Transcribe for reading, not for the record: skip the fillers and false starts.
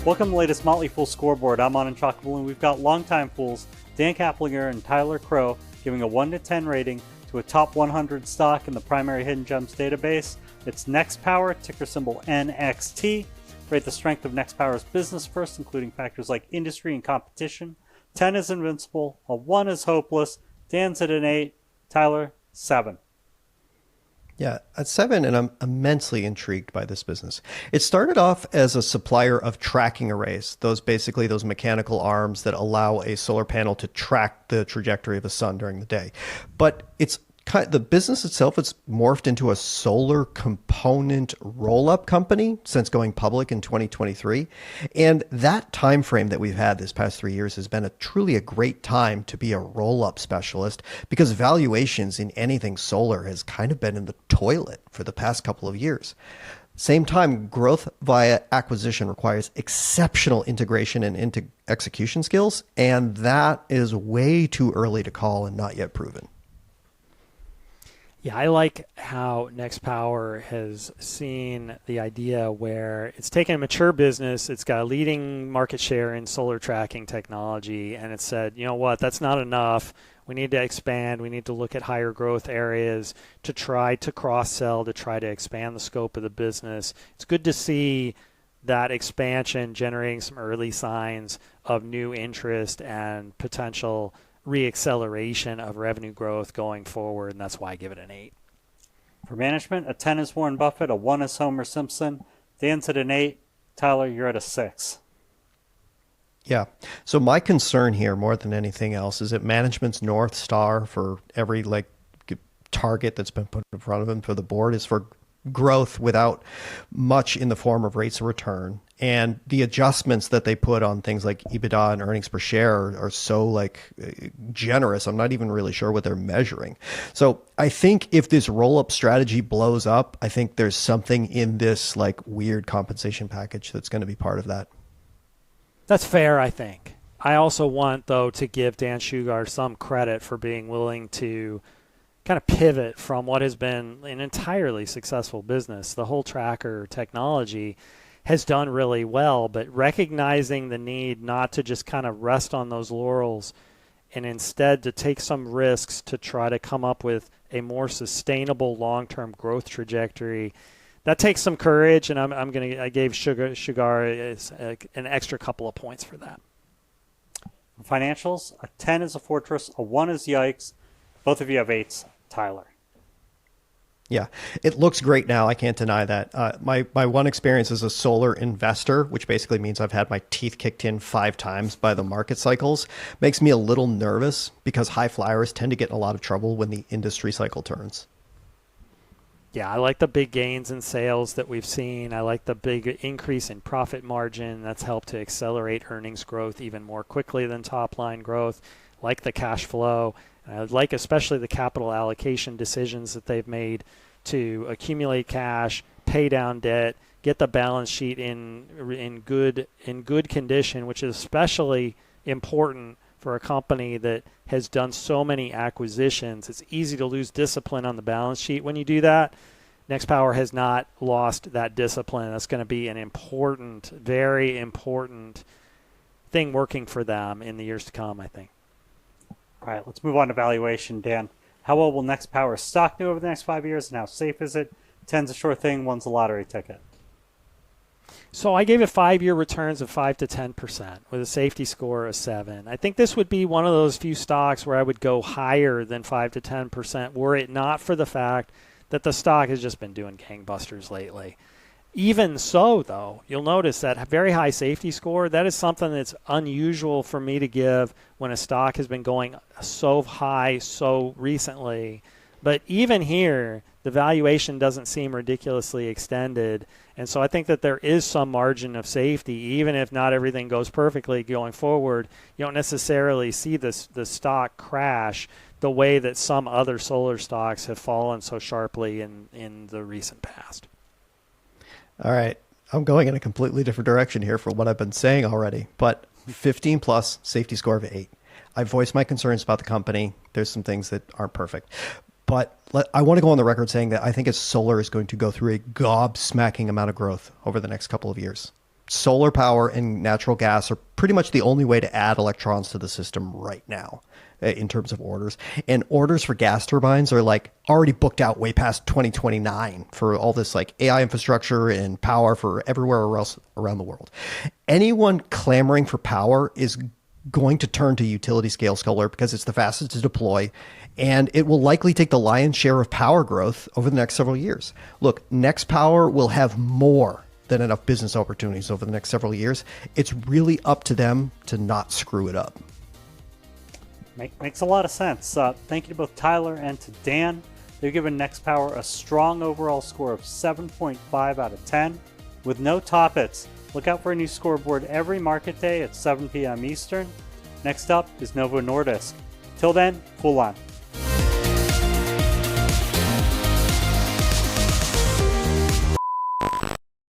Welcome to the latest Motley Fool scoreboard. I'm on Unchalkable, and we've got longtime fools Dan Caplinger and Tyler Crowe giving a 1 to 10 rating to a top 100 stock in the primary Hidden Gems database. It's NextPower, ticker symbol NXT. Rate the strength of NextPower's business first, including factors like industry and competition. 10 is invincible, a 1 is hopeless. Dan's at an 8, Tyler, 7. Yeah, at 7, and I'm immensely intrigued by this business. It started off as a supplier of tracking arrays, those mechanical arms that allow a solar panel to track the trajectory of the sun during the day. But the business itself has morphed into a solar component roll-up company since going public in 2023. And that time frame that we've had this past 3 years has been truly a great time to be a roll-up specialist, because valuations in anything solar has kind of been in the toilet for the past couple of years. Same time, growth via acquisition requires exceptional integration and execution skills, and that is way too early to call and not yet proven. Yeah, I like how NextPower has seen the idea where it's taken a mature business, it's got a leading market share in solar tracking technology, and it said, you know what, that's not enough. We need to expand. We need to look at higher growth areas to try to cross-sell, to try to expand the scope of the business. It's good to see that expansion generating some early signs of new interest and potential re-acceleration of revenue growth going forward, and that's why I give it an 8. For management, a 10 is Warren Buffett, a 1 is Homer Simpson. Dan's at an 8. Tyler, you're at a 6. Yeah. So my concern here, more than anything else, is that management's North Star for every target that's been put in front of them for the board is for growth without much in the form of rates of return. And the adjustments that they put on things like EBITDA and earnings per share are so generous. I'm not even really sure what they're measuring. So I think if this roll-up strategy blows up, I think there's something in this weird compensation package that's going to be part of that. That's fair, I think. I also want, though, to give Dan Shugar some credit for being willing to kind of pivot from what has been an entirely successful business. The whole tracker technology has done really well, but recognizing the need not to just kind of rest on those laurels and instead to take some risks to try to come up with a more sustainable long-term growth trajectory. That takes some courage, and I gave Shugar an extra couple of points for that. Financials, a 10 is a fortress, a 1 is yikes. Both of you have 8s. Tyler. Yeah, it looks great now. I can't deny that. My one experience as a solar investor, which basically means I've had my teeth kicked in 5 times by the market cycles, makes me a little nervous because high flyers tend to get in a lot of trouble when the industry cycle turns. Yeah, I like the big gains in sales that we've seen. I like the big increase in profit margin. That's helped to accelerate earnings growth even more quickly than top line growth. Like the cash flow. I like especially the capital allocation decisions that they've made to accumulate cash, pay down debt, get the balance sheet in good condition, which is especially important for a company that has done so many acquisitions. It's easy to lose discipline on the balance sheet when you do that. NextPower has not lost that discipline. That's going to be an important, very important thing working for them in the years to come, I think. All right, let's move on to valuation. Dan, how well will NextPower stock do over the next 5 years, and how safe is it? 10's a sure thing, 1's a lottery ticket. So I gave it 5-year returns of 5 to 10% with a safety score of 7. I think this would be one of those few stocks where I would go higher than 5 to 10% were it not for the fact that the stock has just been doing gangbusters lately. Even so, though, you'll notice that very high safety score, that is something that's unusual for me to give when a stock has been going so high so recently. But even here, the valuation doesn't seem ridiculously extended. And so I think that there is some margin of safety, even if not everything goes perfectly going forward. You don't necessarily see the stock crash the way that some other solar stocks have fallen so sharply in the recent past. All right. I'm going in a completely different direction here from what I've been saying already, but 15 plus, safety score of 8. I voiced my concerns about the company. There's some things that aren't perfect, but I want to go on the record saying that I think solar is going to go through a gobsmacking amount of growth over the next couple of years. solar power and natural gas are pretty much the only way to add electrons to the system right now in terms of orders. And orders for gas turbines are like already booked out way past 2029 for all this like AI infrastructure and power for everywhere else around the world. Anyone clamoring for power is going to turn to utility scale solar because it's the fastest to deploy, and it will likely take the lion's share of power growth over the next several years. Look, Nextpower will have more than enough business opportunities over the next several years. It's really up to them to not screw it up. Makes a lot of sense. Thank you to both Tyler and to Dan. They've given Nextpower a strong overall score of 7.5 out of 10 with no top hits. Look out for a new scoreboard every market day at 7 p.m. Eastern. Next up is Novo Nordisk. Till then, cool on.